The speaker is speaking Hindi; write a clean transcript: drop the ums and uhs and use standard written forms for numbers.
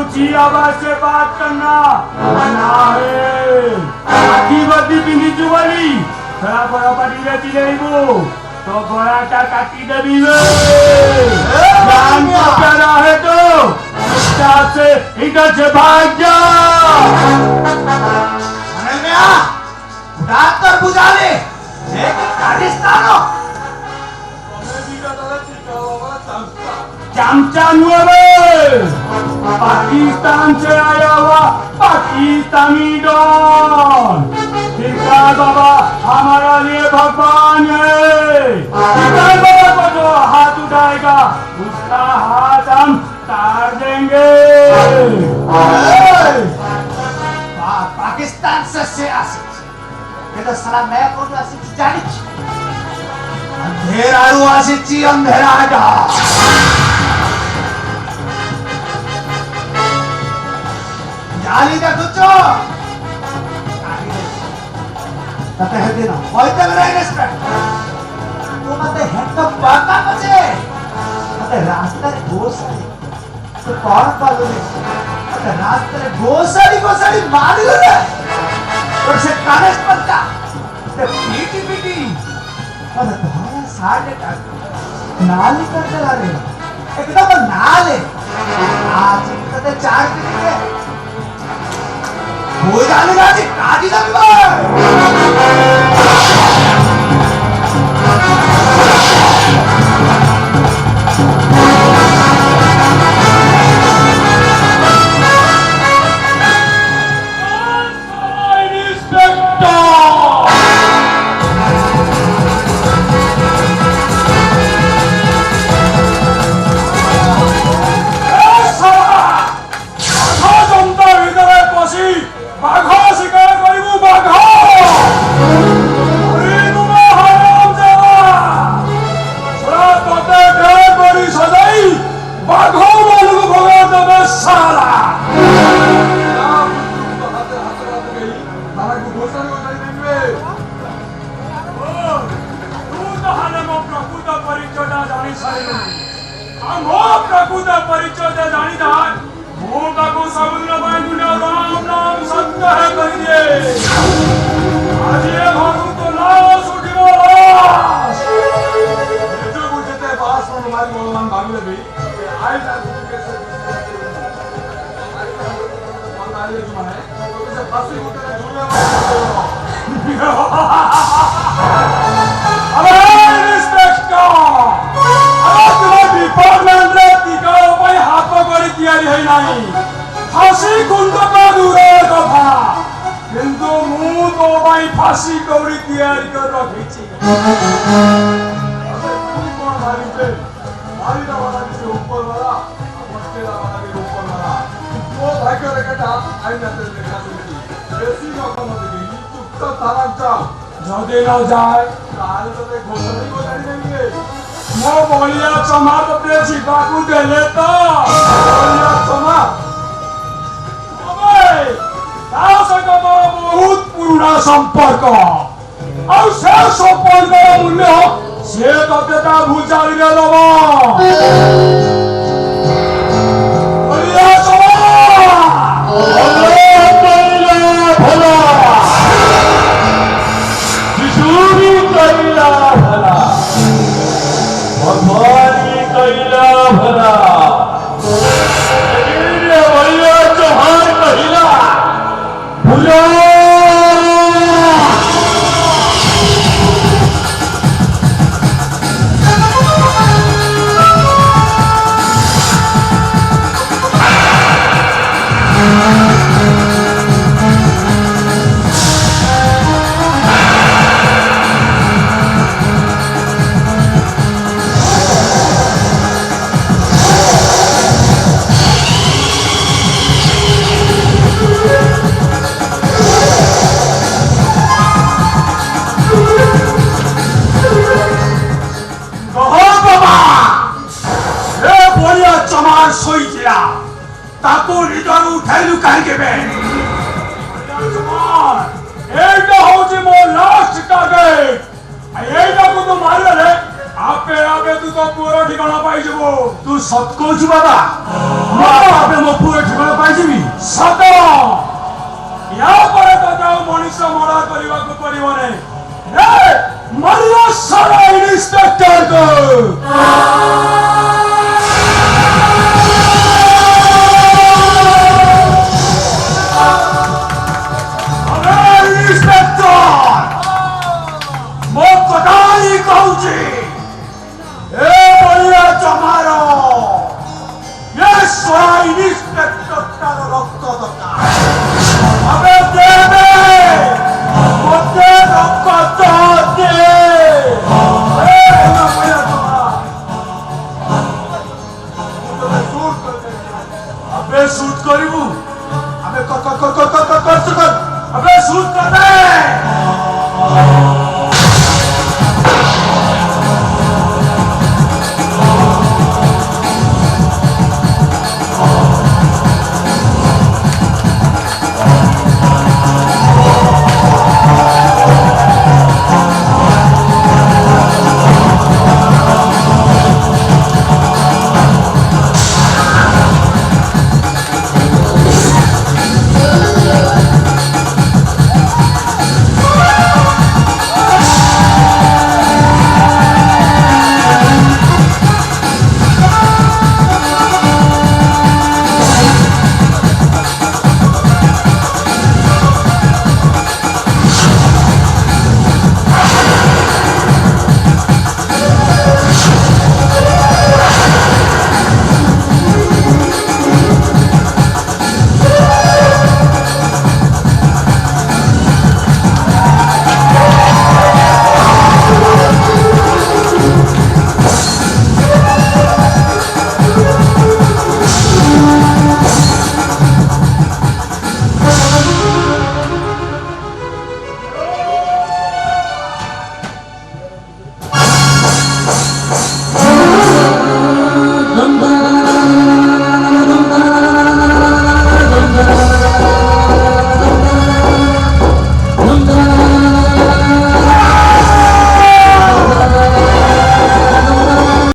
ऊंची आवाज से बात करना मना है। आखी वर्दी पिंदी चुवली थोड़ा बड़ा पाटी रहती नहीं वो तो बड़ा टा काटी दबी वे जान को प्यारा है तो इधर से भाग जा। अनन्या डॉक्टर बुझा ले लेकिन कारिस्तानो चमचा पाकिस्तान से आया हुआ पाकिस्तानी डॉन शिकार बाबा हमारा लिए भगवान है। शिकार बाबा को जो हाथ उठाएगा उसका हाथ हम काट देंगे। पाकिस्तान से आसिच ये तो साला मैं कौन आसिच जानी अंधेरा रू आसिची अंधेरा जा जाली का कुछो तते है देना कोई तक रहे रेस्पेक्ट तो मते है तो बाका बचे मते रास्ते गोसाली तो कौन पालो ने मते रास्ते गोसाली मार लो रे और से कानेस पत्ता ते पीटी मते तुम्हारा साढ़े का नाली कर चला रे एकदम नाले आज कते 4 के बोल डाले राजी काजी ना फांसी कौड़ी तैयारी कर रखी थी। कौन भारी थे? भारी ना वाला किसी ऊपर वाला, मुश्किल वाला के ऊपर वाला। वो भाई को लेकर आई ना तेरे देखा सुनी। ऐसी ना कम होती है। तू तो तारक जा। जल्दी ना जाए। काल तो ते घोषणा को जानी नहीं है। वो बोलिया चमा तो तेरे चिपा को दे लेता। बोलिया चमा। अबे ताऊ से तो बहुत पुराना संपर्क और से संपर्क मूल्य से तत्ता भूचाली गेलो बोलिया भला शिशुरी कैला भला भगवानी कैला भला बोलिया चौहान कहिला भूलो ताको निदारू उठाइलु काहे के बे एटा होची मो लास्ट टार्गेट एटा को तो मारले रे आपे आपे तू तो पूरा ठिकाना पाई जबो तू सत कहू बाबा मो आपे मो पूरा ठिकाना মানে মারিও সারা ইন্সপেক্টর को शूट करू अबे कर अबे शूट कर दे